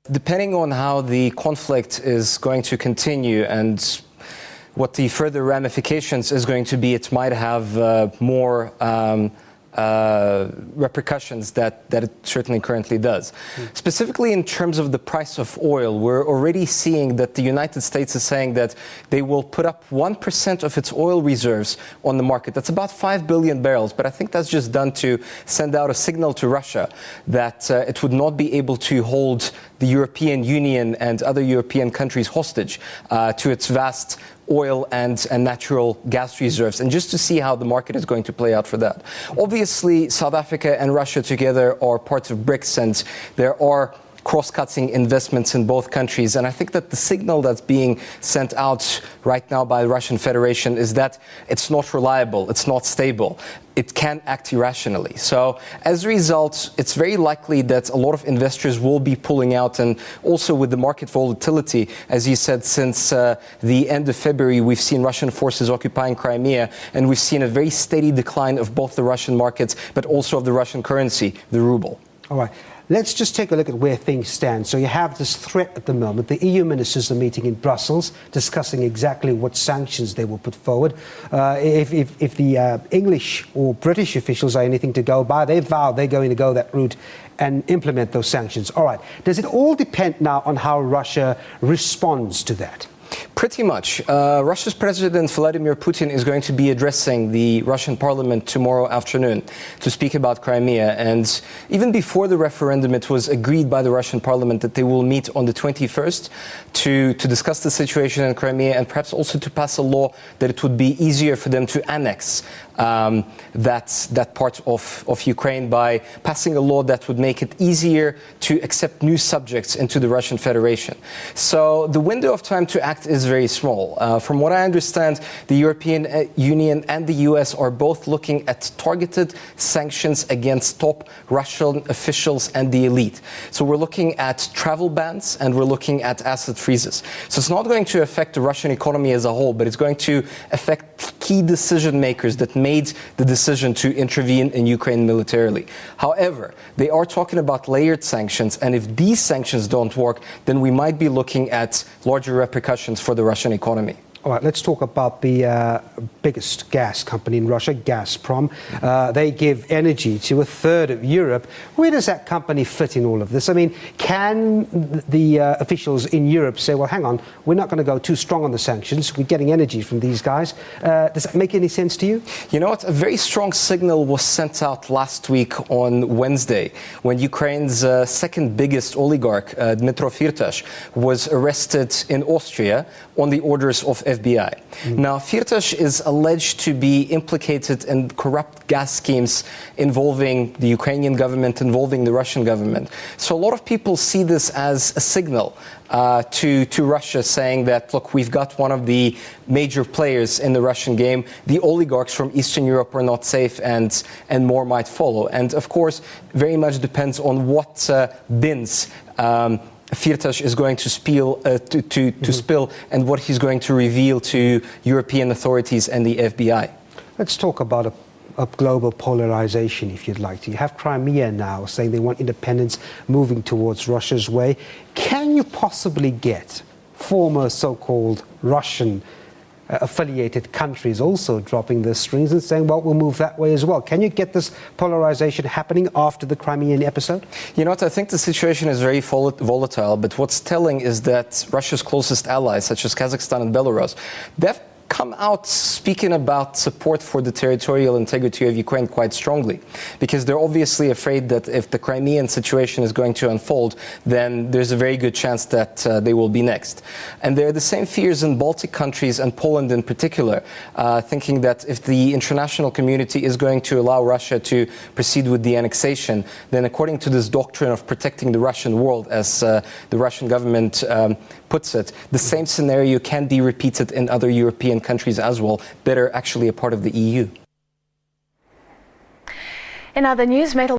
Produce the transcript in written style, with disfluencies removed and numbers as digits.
Depending on how the conflict is going to continue and what the further ramifications is going to be, it might have more repercussions that it certainly currently does. Specifically in terms of the price of oil, we're already seeing that the United States is saying that they will put up 1% of its oil reserves on the market. That's about 5 billion barrels, but I think that's just done to send out a signal to Russia that it would not be able to hold the European Union and other European countries hostage to its vast oil and natural gas reserves, and just to see how the market is going to play out for that. Obviously, South Africa and Russia together are parts of BRICS, and there are cross-cutting investments in both countries. And I think that the signal that's being sent out right now by the Russian Federation is that it's not reliable, it's not stable. It can act irrationally. So as a result, it's very likely that a lot of investors will be pulling out, and also with the market volatility, as you said, since the end of February, we've seen Russian forces occupying Crimea, and we've seen a very steady decline of both the Russian markets, but also of the Russian currency, the ruble. All right. Let's just take a look at where things stand. So you have this threat at the moment. The EU ministers are meeting in Brussels, discussing exactly what sanctions they will put forward. If the English or British officials are anything to go by, they vow they're going to go that route and implement those sanctions. All right. Does it all depend now on how Russia responds to that? Pretty much. Russia's President Vladimir Putin is going to be addressing the Russian parliament tomorrow afternoon to speak about Crimea. And even before the referendum, it was agreed by the Russian parliament that they will meet on the 21st to discuss the situation in Crimea, and perhaps also to pass a law that it would be easier for them to annex that part of Ukraine by passing a law that would make it easier to accept new subjects into the Russian Federation. So the window of time to act is very small. From what I understand, the European Union and the US are both looking at targeted sanctions against top Russian officials and the elite. So we're looking at travel bans and we're looking at asset freezes. So it's not going to affect the Russian economy as a whole, but it's going to affect key decision makers that made the decision to intervene in Ukraine militarily. However, they are talking about layered sanctions, and if these sanctions don't work, then we might be looking at larger repercussions for the Russian economy. All right, let's talk about the biggest gas company in Russia, Gazprom. They give energy to a third of Europe. Where does that company fit in all of this? I mean, can the officials in Europe say, well, hang on, we're not going to go too strong on the sanctions. We're getting energy from these guys. Does that make any sense to you? You know what? A very strong signal was sent out last week on Wednesday when Ukraine's second biggest oligarch, Dmytro Firtash, was arrested in Austria on the orders of FBI. Now, Firtash is alleged to be implicated in corrupt gas schemes involving the Ukrainian government, involving the Russian government. So a lot of people see this as a signal to Russia, saying that, look, we've got one of the major players in the Russian game. The oligarchs from Eastern Europe are not safe, and more might follow. And of course, very much depends on what bins Firtash is going to spill and what he's going to reveal to European authorities and the FBI. Let's talk about a global polarization, if you'd like to. You have Crimea now saying they want independence, moving towards Russia's way. Can you possibly get former so-called Russian affiliated countries also dropping their strings and saying, well, we'll move that way as well? Can you get this polarization happening after the Crimean episode? You know what, I think the situation is very volatile, but what's telling is that Russia's closest allies, such as Kazakhstan and Belarus, they've come out speaking about support for the territorial integrity of Ukraine quite strongly, because they're obviously afraid that if the Crimean situation is going to unfold, then there's a very good chance that they will be next. And there are the same fears in Baltic countries and Poland in particular, thinking that if the international community is going to allow Russia to proceed with the annexation, then according to this doctrine of protecting the Russian world, as the Russian government puts it, the same scenario can be repeated in other European countries as well that are actually a part of the EU. In other news, metal